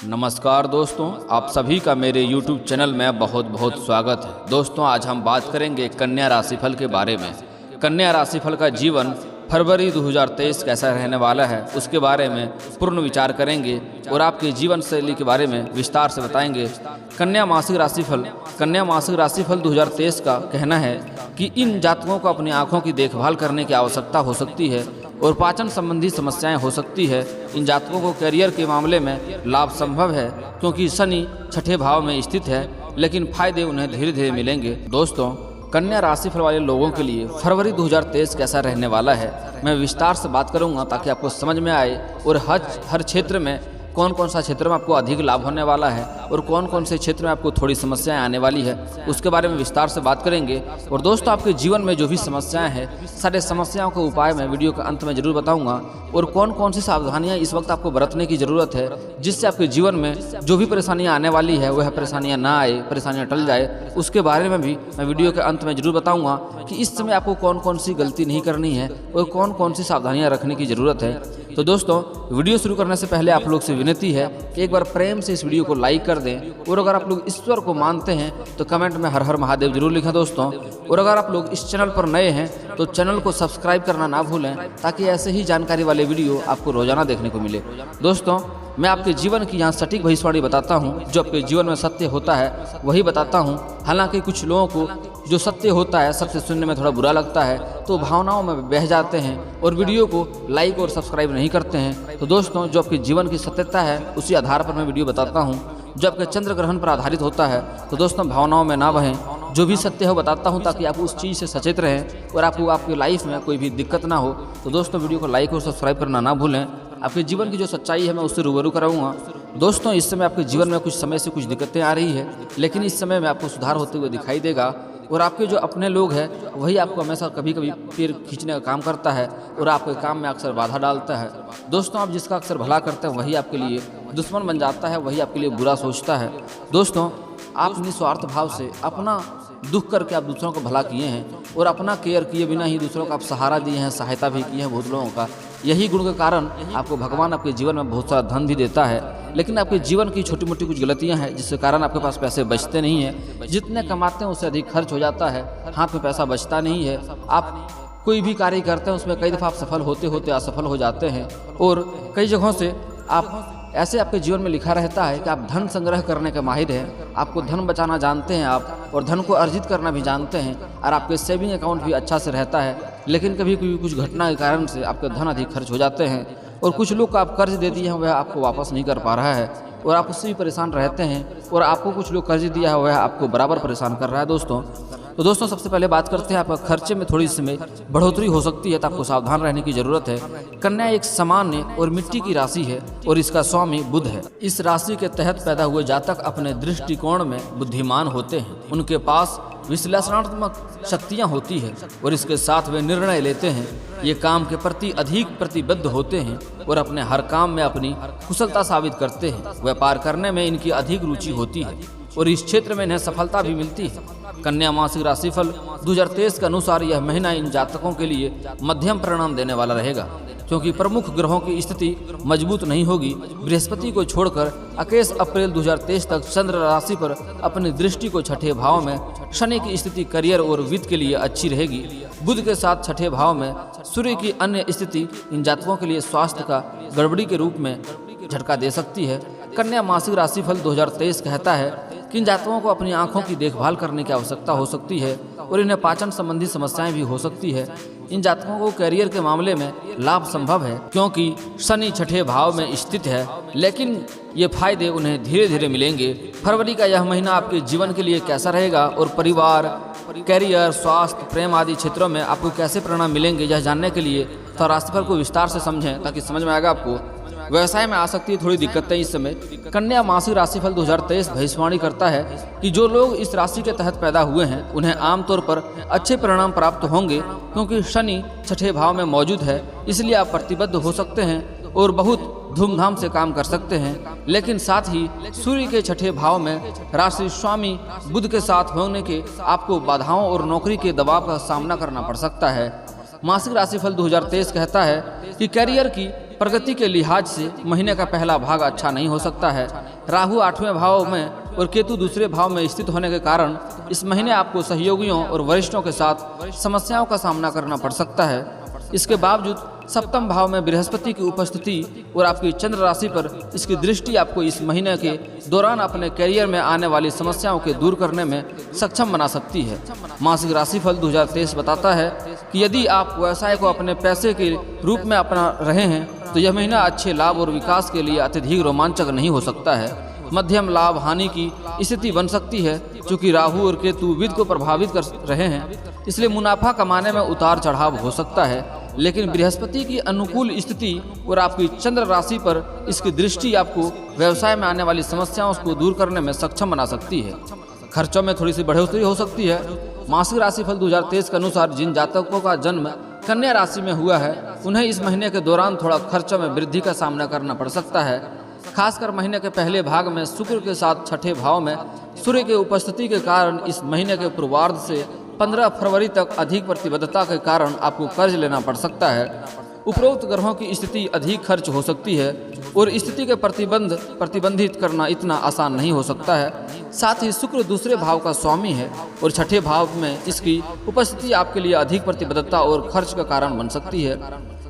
नमस्कार दोस्तों, आप सभी का मेरे YouTube चैनल में बहुत बहुत स्वागत है। दोस्तों, आज हम बात करेंगे कन्या राशिफल के बारे में। कन्या राशिफल का जीवन फरवरी 2023 कैसा रहने वाला है, उसके बारे में पूर्ण विचार करेंगे और आपके जीवन शैली के बारे में विस्तार से बताएंगे। कन्या मासिक राशिफल 2023 का कहना है कि इन जातकों को अपनी आँखों की देखभाल करने की आवश्यकता हो सकती है और पाचन संबंधी समस्याएं हो सकती है। इन जातकों को करियर के मामले में लाभ संभव है क्योंकि शनि छठे भाव में स्थित है, लेकिन फायदे उन्हें धीरे धीरे मिलेंगे। दोस्तों, कन्या राशिफल वाले लोगों के लिए फरवरी 2023 कैसा रहने वाला है, मैं विस्तार से बात करूंगा ताकि आपको समझ में आए और हर क्षेत्र में कौन कौन सा क्षेत्र में आपको अधिक लाभ होने वाला है और कौन कौन से क्षेत्र में आपको थोड़ी समस्याएं आने वाली है, उसके बारे में विस्तार से बात करेंगे। और दोस्तों, आपके जीवन में जो भी समस्याएं हैं, सारे समस्याओं का उपाय मैं वीडियो के अंत में जरूर बताऊंगा और कौन कौन सी सावधानियां इस वक्त आपको बरतने की ज़रूरत है जिससे आपके जीवन में जो भी परेशानियाँ आने वाली है वह परेशानियाँ ना आए, परेशानियाँ टल जाए। उसके बारे में भी मैं वीडियो के अंत में जरूर बताऊँगा कि इस समय आपको कौन कौन सी गलती नहीं करनी है और कौन कौन सी सावधानियाँ रखने की ज़रूरत है। तो दोस्तों, वीडियो शुरू करने से पहले आप लोग से विनती है कि एक बार प्रेम से इस वीडियो को लाइक कर दें और अगर आप लोग ईश्वर को मानते हैं तो कमेंट में हर हर महादेव जरूर लिखें दोस्तों। और अगर आप लोग इस चैनल पर नए हैं तो चैनल को सब्सक्राइब करना ना भूलें ताकि ऐसे ही जानकारी वाले वीडियो आपको रोजाना देखने को मिले। दोस्तों, मैं आपके जीवन की यहाँ सटीक भविष्यवाणी बताता हूँ, जो आपके जीवन में सत्य होता है वही बताता हूँ। हालांकि कुछ लोगों को जो सत्य होता है सत्य सुनने में थोड़ा बुरा लगता है तो भावनाओं में बह जाते हैं और वीडियो को लाइक और सब्सक्राइब नहीं करते हैं। तो दोस्तों, जो आपके जीवन की सत्यता है उसी आधार पर मैं वीडियो बताता हूँ। जो आपके चंद्र ग्रहण पर आधारित होता है तो दोस्तों भावनाओं में ना बहें, जो भी सत्य हो बताता हूँ ताकि आप उस चीज़ से सचेत रहें और आपको आपकी लाइफ में कोई भी दिक्कत ना हो। तो दोस्तों, वीडियो को लाइक और सब्सक्राइब करना ना भूलें। आपके जीवन की जो सच्चाई है मैं उससे रूबरू कराऊंगा। दोस्तों, इस समय आपके जीवन में कुछ समय से कुछ दिक्कतें आ रही है, लेकिन इस समय में आपको सुधार होते हुए दिखाई देगा और आपके जो अपने लोग हैं वही आपको हमेशा कभी कभी पैर खींचने का काम करता है और आपके काम में अक्सर बाधा डालता है। दोस्तों, आप जिसका अक्सर भला करते हैं वही आपके लिए दुश्मन बन जाता है, वही आपके लिए बुरा सोचता है। दोस्तों, आप निस्वार्थ भाव से अपना दुख करके आप दूसरों को भला किए हैं और अपना केयर किए बिना ही दूसरों को आप सहारा दिए हैं, सहायता भी की है बहुत लोगों का। यही गुण के कारण आपको भगवान आपके जीवन में बहुत सारा धन भी देता है, लेकिन आपके जीवन की छोटी मोटी कुछ गलतियां हैं जिसके कारण आपके पास पैसे बचते नहीं हैं। जितने कमाते हैं उससे अधिक खर्च हो जाता है, हाथ में पैसा बचता नहीं है। आप कोई भी कार्य करते हैं उसमें कई दफ़ा आप सफल होते होते असफल हो जाते हैं और कई जगहों से आप ऐसे आपके जीवन में लिखा रहता है कि आप धन संग्रह करने के माहिर हैं, आपको धन बचाना जानते हैं आप और धन को अर्जित करना भी जानते हैं और आपके सेविंग अकाउंट भी अच्छा से रहता है, लेकिन कभी कभी कुछ घटना के कारण से आपके धन अधिक खर्च हो जाते हैं और कुछ लोग को आप कर्ज दे दिए हैं वह आपको वापस नहीं कर पा रहा है और आप उससे भी परेशान रहते हैं और आपको कुछ लोग कर्ज दिया है वह आपको बराबर परेशान कर रहा है। दोस्तों, सबसे पहले बात करते हैं आपका खर्चे में थोड़ी सी बढ़ोतरी हो सकती है तो आपको सावधान रहने की जरूरत है। कन्या एक सामान्य और मिट्टी की राशि है और इसका स्वामी बुध है। इस राशि के तहत पैदा हुए जातक अपने दृष्टिकोण में बुद्धिमान होते हैं, उनके पास विश्लेषणात्मक शक्तियां होती है और इसके साथ वे निर्णय लेते हैं। ये काम के प्रति अधिक प्रतिबद्ध होते हैं और अपने हर काम में अपनी कुशलता साबित करते हैं। व्यापार करने में इनकी अधिक रुचि होती है और इस क्षेत्र में इन्हें सफलता भी मिलती है। कन्या मासिक राशिफल 2023 के अनुसार यह महीना इन जातकों के लिए मध्यम परिणाम देने वाला रहेगा क्योंकि प्रमुख ग्रहों की स्थिति मजबूत नहीं होगी। बृहस्पति को छोड़कर 21 अप्रैल 2023 तक चंद्र राशि पर अपनी दृष्टि को छठे भाव में, शनि की स्थिति करियर और वित्त के लिए अच्छी रहेगी। बुध के साथ छठे भाव में सूर्य की अन्य स्थिति इन जातकों के लिए स्वास्थ्य का गड़बड़ी के रूप में झटका दे सकती है। कन्या मासिक राशिफल 2023 कहता है कि इन जातकों को अपनी आंखों की देखभाल करने की आवश्यकता हो सकती है और इन्हें पाचन संबंधी समस्याएं भी हो सकती है। इन जातकों को करियर के मामले में लाभ संभव है क्योंकि शनि छठे भाव में स्थित है, लेकिन ये फायदे उन्हें धीरे धीरे मिलेंगे। फरवरी का यह महीना आपके जीवन के लिए कैसा रहेगा और परिवार, करियर, स्वास्थ्य, प्रेम आदि क्षेत्रों में आपको कैसे परिणाम मिलेंगे, यह जानने के लिए तो राशिफल को विस्तार से समझें ताकि समझ में आएगा आपको। व्यवसाय में आ सकती है थोड़ी दिक्कतें इस समय। कन्या मासिक राशिफल 2023 भविष्यवाणी करता है कि जो लोग इस राशि के तहत पैदा हुए हैं उन्हें आमतौर पर अच्छे परिणाम प्राप्त होंगे क्योंकि शनि छठे भाव में मौजूद है। इसलिए आप प्रतिबद्ध हो सकते हैं और बहुत धूमधाम से काम कर सकते हैं, लेकिन साथ ही सूर्य के छठे भाव में राशि स्वामी बुध के साथ होने के आपको बाधाओं और नौकरी के दबाव का सामना करना पड़ सकता है। मासिक राशिफल 2023 कहता है कि करियर की प्रगति के लिहाज से महीने का पहला भाग अच्छा नहीं हो सकता है। राहु 8वें भाव में और केतु दूसरे भाव में स्थित होने के कारण इस महीने आपको सहयोगियों और वरिष्ठों के साथ समस्याओं का सामना करना पड़ सकता है। इसके बावजूद सप्तम भाव में बृहस्पति की उपस्थिति और आपकी चंद्र राशि पर इसकी दृष्टि आपको इस महीने के दौरान अपने करियर में आने वाली समस्याओं के दूर करने में सक्षम बना सकती है। मासिक राशिफल 2023 बताता है कि यदि आप व्यवसाय को अपने पैसे के रूप में अपना रहे हैं तो यह महीना अच्छे लाभ और विकास के लिए अत्यधिक रोमांचक नहीं हो सकता है। मध्यम लाभ हानि की स्थिति बन सकती है। चूँकि राहु और केतु वित्त को प्रभावित कर रहे हैं, इसलिए मुनाफा कमाने में उतार चढ़ाव हो सकता है। लेकिन बृहस्पति की अनुकूल स्थिति और आपकी चंद्र राशि पर इसकी दृष्टि आपको व्यवसाय में आने वाली समस्याओं को दूर करने में सक्षम बना सकती है। खर्चों में थोड़ी सी बढ़ोतरी हो सकती है। मासिक राशिफल 2023 के अनुसार जिन जातकों का जन्म कन्या राशि में हुआ है, उन्हें इस महीने के दौरान थोड़ा खर्चों में वृद्धि का सामना करना पड़ सकता है। खासकर महीने के पहले भाग में शुक्र के साथ छठे भाव में सूर्य की उपस्थिति के कारण इस महीने के पूर्वार्ध से 15 फरवरी तक अधिक प्रतिबद्धता के कारण आपको कर्ज लेना पड़ सकता है। उपरोक्त ग्रहों की स्थिति अधिक खर्च हो सकती है और स्थिति के प्रतिबंधित करना इतना आसान नहीं हो सकता है। साथ ही शुक्र दूसरे भाव का स्वामी है और छठे भाव में इसकी उपस्थिति आपके लिए अधिक प्रतिबद्धता और खर्च का कारण बन सकती है।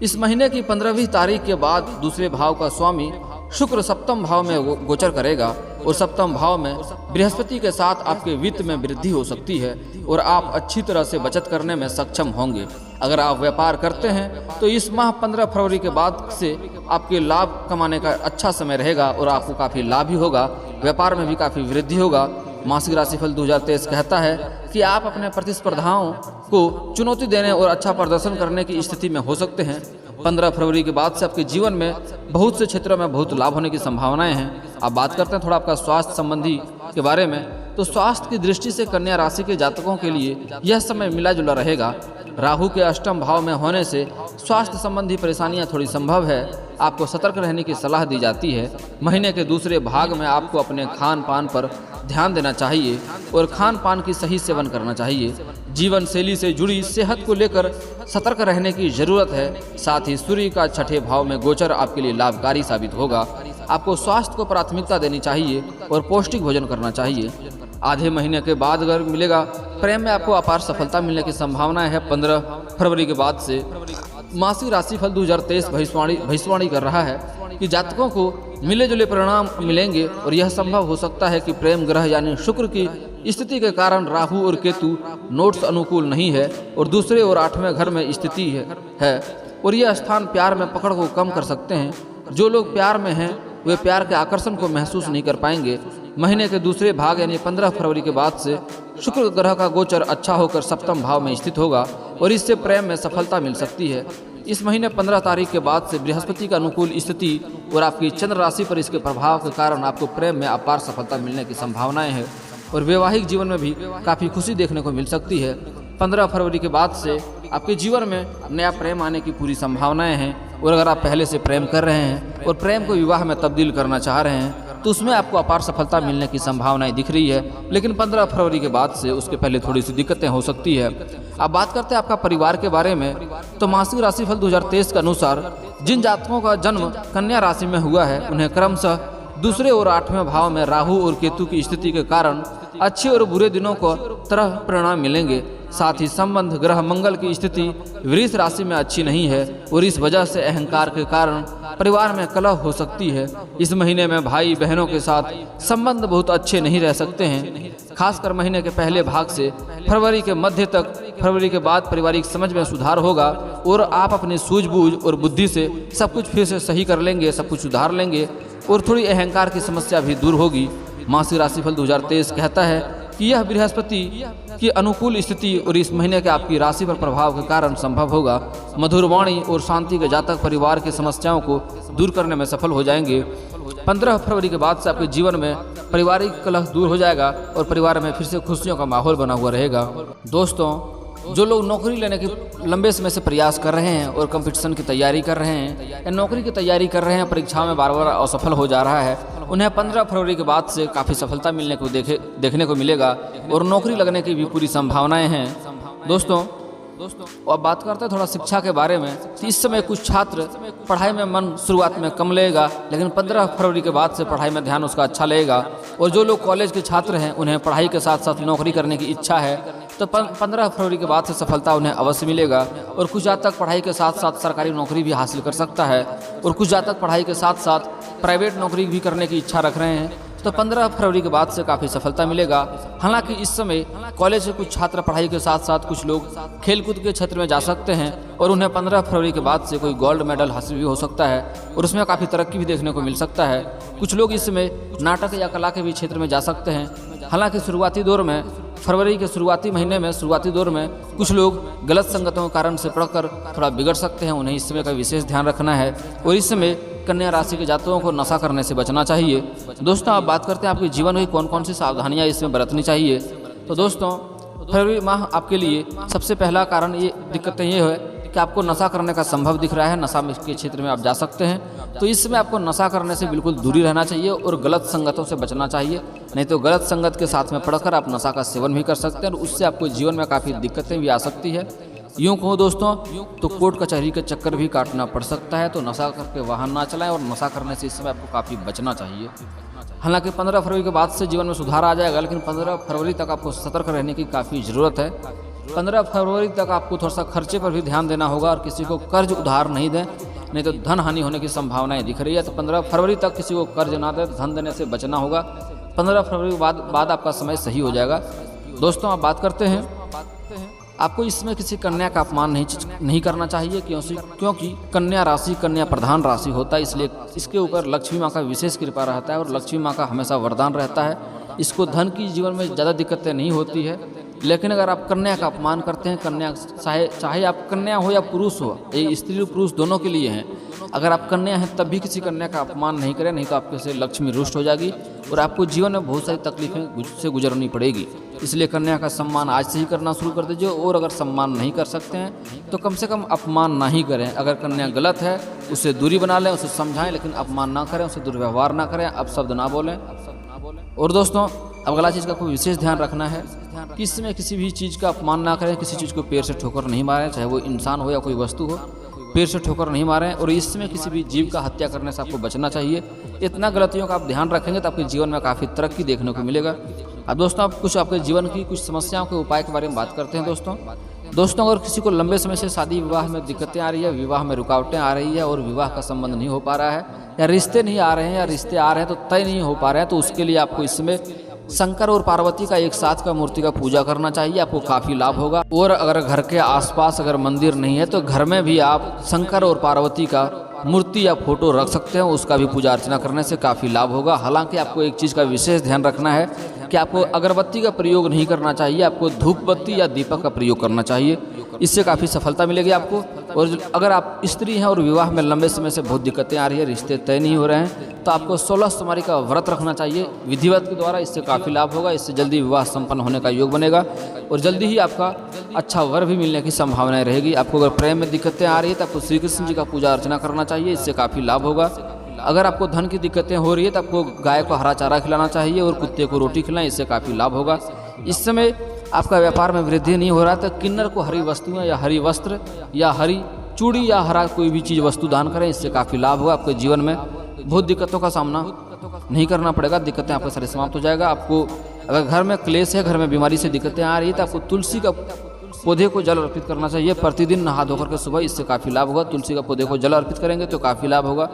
इस महीने की 15वीं तारीख के बाद दूसरे भाव का स्वामी शुक्र सप्तम भाव में गोचर करेगा और सप्तम भाव में बृहस्पति के साथ आपके वित्त में वृद्धि हो सकती है और आप अच्छी तरह से बचत करने में सक्षम होंगे। अगर आप व्यापार करते हैं तो इस माह 15 फरवरी के बाद से आपके लाभ कमाने का अच्छा समय रहेगा और आपको काफ़ी लाभ ही होगा। व्यापार में भी काफ़ी वृद्धि होगा। मासिक राशिफल 2023 कहता है कि आप अपने प्रतिस्पर्धाओं को चुनौती देने और अच्छा प्रदर्शन करने की स्थिति में हो सकते हैं। 15 फरवरी के बाद से आपके जीवन में बहुत से क्षेत्रों में बहुत लाभ होने की संभावनाएं हैं। अब बात करते हैं थोड़ा आपका स्वास्थ्य संबंधी के बारे में। तो स्वास्थ्य की दृष्टि से कन्या राशि के जातकों के लिए यह समय मिला जुला रहेगा। राहु के अष्टम भाव में होने से स्वास्थ्य संबंधी परेशानियां थोड़ी संभव है। आपको सतर्क रहने की सलाह दी जाती है। महीने के दूसरे भाग में आपको अपने खान पान पर ध्यान देना चाहिए और खान पान की सही सेवन करना चाहिए। जीवन शैली से जुड़ी सेहत को लेकर सतर्क रहने की जरूरत है। साथ ही सूर्य का छठे भाव में गोचर आपके लिए लाभकारी साबित होगा। आपको स्वास्थ्य को प्राथमिकता देनी चाहिए और पौष्टिक भोजन करना चाहिए। आधे महीने के बाद अगर मिलेगा प्रेम में आपको अपार सफलता मिलने की संभावना है। 15 फरवरी के बाद से मासिक राशिफल 2023 भविष्यवाणी कर रहा है कि जातकों को मिले जुले परिणाम मिलेंगे और यह संभव हो सकता है कि प्रेम ग्रह यानी शुक्र की स्थिति के कारण राहु और केतु नोट्स अनुकूल नहीं है और दूसरे और 8वें घर में स्थिति है और यह स्थान प्यार में पकड़ को कम कर सकते हैं। जो लोग प्यार में हैं वे प्यार के आकर्षण को महसूस नहीं कर पाएंगे। महीने के दूसरे भाग यानी 15 फरवरी के बाद से शुक्र ग्रह का गोचर अच्छा होकर सप्तम भाव में स्थित होगा और इससे प्रेम में सफलता मिल सकती है। इस महीने 15 तारीख के बाद से बृहस्पति का अनुकूल स्थिति और आपकी चंद्र राशि पर इसके प्रभाव के कारण आपको प्रेम में अपार सफलता मिलने की संभावनाएं हैं और वैवाहिक जीवन में भी काफ़ी खुशी देखने को मिल सकती है। 15 फरवरी के बाद से आपके जीवन में नया प्रेम आने की पूरी संभावनाएं हैं और अगर आप पहले से प्रेम कर रहे हैं और प्रेम को विवाह में तब्दील करना चाह रहे हैं तो उसमें आपको अपार सफलता मिलने की संभावनाएं दिख रही है। लेकिन 15 फरवरी के बाद से उसके पहले थोड़ी सी दिक्कतें हो सकती है। अब बात करते हैं आपका परिवार के बारे में। तो मासिक राशिफल 2023 के अनुसार जिन जातकों का जन्म कन्या राशि में हुआ है उन्हें क्रमशः दूसरे और 8वें भाव में राहु और केतु की स्थिति के कारण अच्छे और बुरे दिनों को तरह परिणाम मिलेंगे। साथ ही संबंध ग्रह मंगल की स्थिति वृष राशि में अच्छी नहीं है और इस वजह से अहंकार के कारण परिवार में कलह हो सकती है। इस महीने में भाई बहनों के साथ संबंध बहुत अच्छे नहीं रह सकते हैं। खासकर महीने के पहले भाग से फरवरी के मध्य तक, फरवरी के बाद पारिवारिक समझ में सुधार होगा और आप अपनी सूझबूझ और बुद्धि से सब कुछ फिर से सही कर लेंगे, सब कुछ सुधार लेंगे और थोड़ी अहंकार की समस्या भी दूर होगी। मासिक राशिफल 2023 कहता है कि यह बृहस्पति की अनुकूल स्थिति और इस महीने के आपकी राशि पर प्रभाव के कारण संभव होगा। मधुर वाणी और शांति के जातक परिवार की समस्याओं को दूर करने में सफल हो जाएंगे। 15 फरवरी के बाद से आपके जीवन में पारिवारिक कलह दूर हो जाएगा और परिवार में फिर से खुशियों का माहौल बना हुआ रहेगा। दोस्तों, जो लोग नौकरी लेने के लंबे समय से प्रयास कर रहे हैं और कंपटीशन की तैयारी कर रहे हैं या नौकरी की तैयारी कर रहे हैं, परीक्षाओं में बार बार असफल हो जा रहा है, उन्हें 15 फरवरी के बाद से काफ़ी सफलता मिलने को देखने को मिलेगा और नौकरी लगने की भी पूरी संभावनाएं हैं। दोस्तों, और अब बात करते हैं थोड़ा शिक्षा के बारे में। तो इस समय कुछ छात्र पढ़ाई में मन शुरुआत में कम लगेगा, लेकिन 15 फरवरी के बाद से पढ़ाई में ध्यान उसका अच्छा लगेगा। और जो लोग कॉलेज के छात्र हैं उन्हें पढ़ाई के साथ साथ नौकरी करने की इच्छा है, तो 15 फरवरी के बाद से सफलता उन्हें अवश्य मिलेगा। और कुछ जातक पढ़ाई के साथ साथ सरकारी नौकरी भी हासिल कर सकता है, और कुछ जातक पढ़ाई के साथ साथ प्राइवेट नौकरी भी करने की इच्छा रख रहे हैं, तो 15 फरवरी के बाद से काफ़ी सफलता मिलेगा। हालांकि इस समय कॉलेज से कुछ छात्र पढ़ाई के साथ साथ कुछ लोग खेलकूद के क्षेत्र में जा सकते हैं, और उन्हें 15 फरवरी के बाद से कोई गोल्ड मेडल हासिल भी हो सकता है, और उसमें काफ़ी तरक्की भी देखने को मिल सकता है। कुछ लोग इस समय नाटक या कला के भी क्षेत्र में जा सकते हैं। हालांकि शुरुआती दौर में, फरवरी के शुरुआती महीने में, शुरुआती दौर में कुछ लोग गलत संगतों के कारण से पढ़कर थोड़ा बिगड़ सकते हैं, उन्हें इस समय का विशेष ध्यान रखना है। और इस समय कन्या राशि के जातकों को नशा करने से बचना चाहिए। दोस्तों, आप बात करते हैं आपके जीवन में कौन कौन सी सावधानियां इसमें बरतनी चाहिए। तो दोस्तों, फरवरी माह आपके लिए सबसे पहला कारण ये दिक्कतें ये है कि आपको नशा करने का संभव दिख रहा है, नशा के क्षेत्र में आप जा सकते हैं। तो इस समय आपको नशा करने से बिल्कुल दूरी रहना चाहिए और गलत संगतों से बचना चाहिए, नहीं तो गलत संगत के साथ में पढ़कर आप नशा का सेवन भी कर सकते हैं, और उससे आपको जीवन में काफ़ी दिक्कतें भी आ सकती है। यूँ कहूँ दोस्तों, तो कोर्ट कचहरी के चक्कर भी काटना पड़ सकता है। तो नशा करके वाहन ना चलाएं, और नशा करने से इस समय आपको काफ़ी बचना चाहिए। हालांकि 15 फरवरी के बाद से जीवन में सुधार आ जाएगा, लेकिन 15 फरवरी तक आपको सतर्क रहने की काफ़ी ज़रूरत है। 15 फरवरी तक आपको थोड़ा सा खर्चे पर भी ध्यान देना होगा, और किसी को कर्ज उधार नहीं दें, नहीं तो धन हानि होने की संभावनाएं दिख रही है। तो 15 फरवरी तक किसी को कर्ज ना दें, धन देने से बचना होगा। 15 फरवरी के बाद आपका समय सही हो जाएगा। दोस्तों, आप बात करते हैं, आपको इसमें किसी कन्या का अपमान नहीं करना चाहिए, क्योंकि कन्या राशि कन्या प्रधान राशि होता है, इसलिए इसके ऊपर लक्ष्मी माँ का विशेष कृपा रहता है, और लक्ष्मी माँ का हमेशा वरदान रहता है। इसको धन की जीवन में ज़्यादा दिक्कतें नहीं होती है। लेकिन अगर आप कन्या का अपमान करते हैं, कन्या चाहे आप कन्या हो या पुरुष हो, ये स्त्री और पुरुष दोनों के लिए हैं। अगर आप कन्या हैं तब भी किसी कन्या का अपमान नहीं करें, नहीं तो आपके से लक्ष्मी रुष्ट हो जाएगी और आपको जीवन में बहुत सारी तकलीफें से गुजरनी पड़ेगी। इसलिए कन्या का सम्मान आज से ही करना शुरू कर दीजिए, और अगर सम्मान नहीं कर सकते हैं तो कम से कम अपमान ना ही करें। अगर कन्या गलत है उससे दूरी बना लें, उसे समझाएं, लेकिन अपमान ना करें, उससे दुर्व्यवहार ना करें, अपशब्द ना बोलें। और दोस्तों, अब अगला चीज़ का कोई विशेष ध्यान रखना है कि इसमें किसी भी चीज़ का अपमान ना करें, किसी चीज़ को पैर से ठोकर नहीं मारें, चाहे वो इंसान हो या कोई वस्तु हो, पैर से ठोकर नहीं मारें। और इसमें किसी भी जीव का हत्या करने से आपको बचना चाहिए। इतना गलतियों का आप ध्यान रखेंगे तो आपके जीवन में काफ़ी तरक्की देखने को मिलेगा। अब दोस्तों, आप कुछ आपके जीवन की कुछ समस्याओं के उपाय के बारे में बात करते हैं। दोस्तों, अगर किसी को लंबे समय से शादी विवाह में दिक्कतें आ रही है, विवाह में रुकावटें आ रही है, और विवाह का संबंध नहीं हो पा रहा है, या रिश्ते नहीं आ रहे हैं, या रिश्ते आ रहे हैं तो तय नहीं हो पा रहे हैं, तो उसके लिए आपको इसमें शंकर और पार्वती का एक साथ का मूर्ति का पूजा करना चाहिए, आपको काफ़ी लाभ होगा। और अगर घर के आसपास अगर मंदिर नहीं है तो घर में भी आप शंकर और पार्वती का मूर्ति या फोटो रख सकते हैं, उसका भी पूजा अर्चना करने से काफ़ी लाभ होगा। हालांकि आपको एक चीज़ का विशेष ध्यान रखना है कि आपको अगरबत्ती का प्रयोग नहीं करना चाहिए, आपको धूप बत्ती या दीपक का प्रयोग करना चाहिए, इससे काफ़ी सफलता मिलेगी आपको। और अगर आप स्त्री हैं और विवाह में लंबे समय से बहुत दिक्कतें आ रही है, रिश्ते तय नहीं हो रहे हैं, तो आपको 16 सोमवारी का व्रत रखना चाहिए विधिवत के द्वारा, इससे काफ़ी लाभ होगा। इससे जल्दी विवाह संपन्न होने का योग बनेगा, और जल्दी ही आपका अच्छा वर भी मिलने की संभावनाएं रहेगी। आपको अगर प्रेम में दिक्कतें आ रही है तो आपको श्री कृष्ण जी का पूजा अर्चना करना चाहिए, इससे काफ़ी लाभ होगा। अगर आपको धन की दिक्कतें हो रही है तो आपको गाय को हरा चारा खिलाना चाहिए, और कुत्ते को रोटी खिलाएं, इससे काफ़ी लाभ होगा। इस समय आपका व्यापार में वृद्धि नहीं हो रहा तो किन्नर को हरी वस्तुएं या हरी वस्त्र या हरी चूड़ी या हरा कोई भी चीज़ वस्तु दान करें, इससे काफ़ी लाभ होगा। आपके जीवन में बहुत दिक्कतों का सामना नहीं करना पड़ेगा, दिक्कतें आपके सारे समाप्त हो जाएगा। आपको अगर घर में क्लेश है, घर में बीमारी से दिक्कतें आ रही है, तो आपको तुलसी का पौधे को जल अर्पित करना चाहिए प्रतिदिन नहा धोकर के सुबह, इससे काफ़ी लाभ होगा। तुलसी का पौधे को जल अर्पित करेंगे तो काफ़ी लाभ होगा।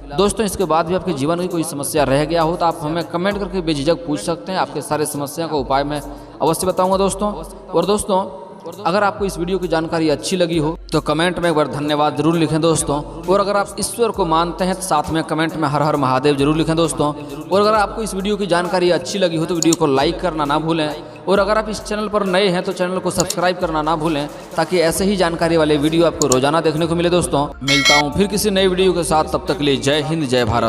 दोस्तों, इसके बाद भी आपके जीवन में कोई समस्या रह गया हो तो आप हमें कमेंट करके बेझिझक पूछ सकते हैं, आपके सारे समस्या का उपाय मैं अवश्य बताऊंगा दोस्तों। और दोस्तों, अगर आपको इस वीडियो की जानकारी अच्छी लगी हो तो कमेंट में एक बार धन्यवाद जरूर लिखें दोस्तों। और अगर आप ईश्वर को मानते हैं तो साथ में कमेंट में हर हर महादेव जरूर लिखें दोस्तों। और अगर आपको इस वीडियो की जानकारी अच्छी लगी हो तो वीडियो को लाइक करना ना भूलें, और अगर आप इस चैनल पर नए हैं तो चैनल को सब्सक्राइब करना ना भूलें, ताकि ऐसे ही जानकारी वाले वीडियो आपको रोजाना देखने को मिले दोस्तों। मिलता हूँ फिर किसी नई वीडियो के साथ, तब तक के लिए जय हिंद, जय भारत।